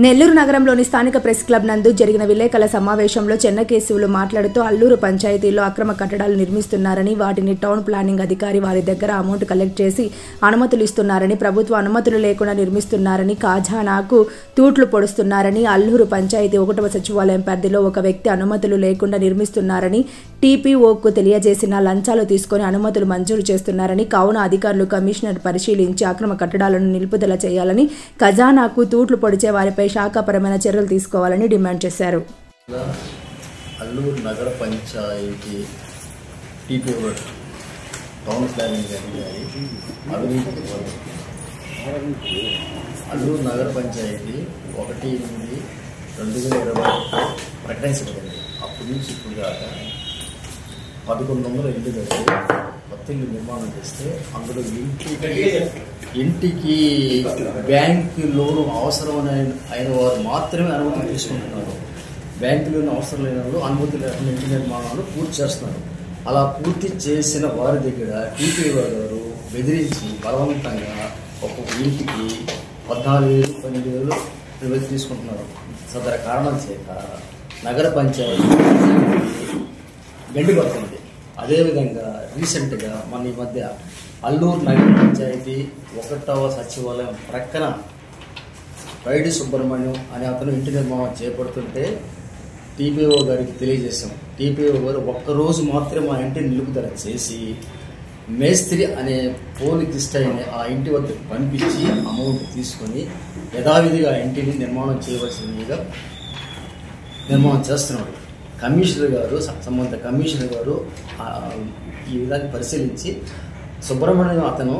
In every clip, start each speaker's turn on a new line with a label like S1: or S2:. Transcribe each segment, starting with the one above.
S1: నెల్లూరు నగరంలోని స్థానిక press club నందు జరిగిన విలేకరుల సమావేశంలో చెన్నకేశవులు మాట్లాడుతూ అల్లూరు పంచాయతీలో అక్రమ కట్టడాలు నిర్మిస్తున్నారని, వాటిని టౌన్ ప్లానింగ్ అధికారి వారి దగ్గర అమౌంట్ కలెక్ట్ చేసి అనుమతులు ఇస్తున్నారని, ప్రభుత్వ అనుమతులు లేకుండా నిర్మిస్తున్నారని, ఖజానాకు తూట్లు పొడుస్తున్నారని, అల్లూరు పంచాయతీ 1వ సచివాలయం పరిధిలో ఒక వ్యక్తి అనుమతులు లేకుండా నిర్మిస్తున్నారని, టీపీఓకు తెలియజేసిన లంచాలు తీసుకొని అనుమతులు మంజూరు చేస్తున్నారని, కావున అధికారులు కమిషనర్ పరిశీలించి అక్రమ కట్టడాలను నిలుపుదల చేయాలని, ఖజానాకు తూట్లు పొడిచే వారిపై శాఖాపరమైన చర్యలు తీసుకోవాలని డిమాండ్ చేశారు.
S2: అల్లూరు నగర పంచాయతీ టీపీఓ టౌన్ ప్లానింగ్ అధికారి అల్లూరు నగర పంచాయతీ 1/8/2020 ప్రకటించబడింది. అప్పటి నుంచి ఇప్పుడు దాకా 1100 ఇల్లు కట్టి కొత్త ఇల్లు నిర్మాణం చేస్తే అందులో ఇంటికి బ్యాంకు లోను అవసరం అయిన వారు మాత్రమే అనుమతి తీసుకుంటున్నారు. బ్యాంకు లోను అవసరం లేని వాళ్ళు అనుమతి లేకుండా ఇంటి నిర్మాణాలు పూర్తి చేస్తున్నారు. అలా పూర్తి చేసిన వారి దగ్గర టీపీఓ గారు బెదిరించి బలవంతంగా ఒక్కొక్క ఇంటికి 14,000, 12,000 తీసుకుంటున్నారు. సదర కారణం చేత నగర పంచాయతీ గండి పడుతుంది. అదేవిధంగా రీసెంట్గా మన ఈ మధ్య అల్లూరు నగర పంచాయతీ 1వ సచివాలయం ప్రక్కన వైడి సుబ్రహ్మణ్యం అనే అతను ఇంటి నిర్మాణం చేపడుతుంటే టీపీఓ గారికి తెలియజేశాం. టీపీఓ గారు ఒక్కరోజు మాత్రమే ఆ ఇంటిని నిలుపుదల చేసి మేస్త్రి అనే పోలికిస్ట్ అయిన ఆ ఇంటి వద్దకు పంపించి అమౌంట్ తీసుకొని యథావిధిగా ఆ ఇంటిని నిర్మాణం చేయవలసిందిగా నిర్మాణం చేస్తున్నాడు. కమిషనర్ గారు, సంబంధిత కమిషనర్ గారు ఈ విధాన్ని పరిశీలించి సుబ్రహ్మణ్యం అతను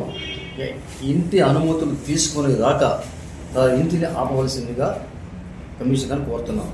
S2: ఇంటి అనుమతులు తీసుకునేదాకా ఇంటిని ఆపవలసిందిగా కమిషనర్ కోరుతున్నాం.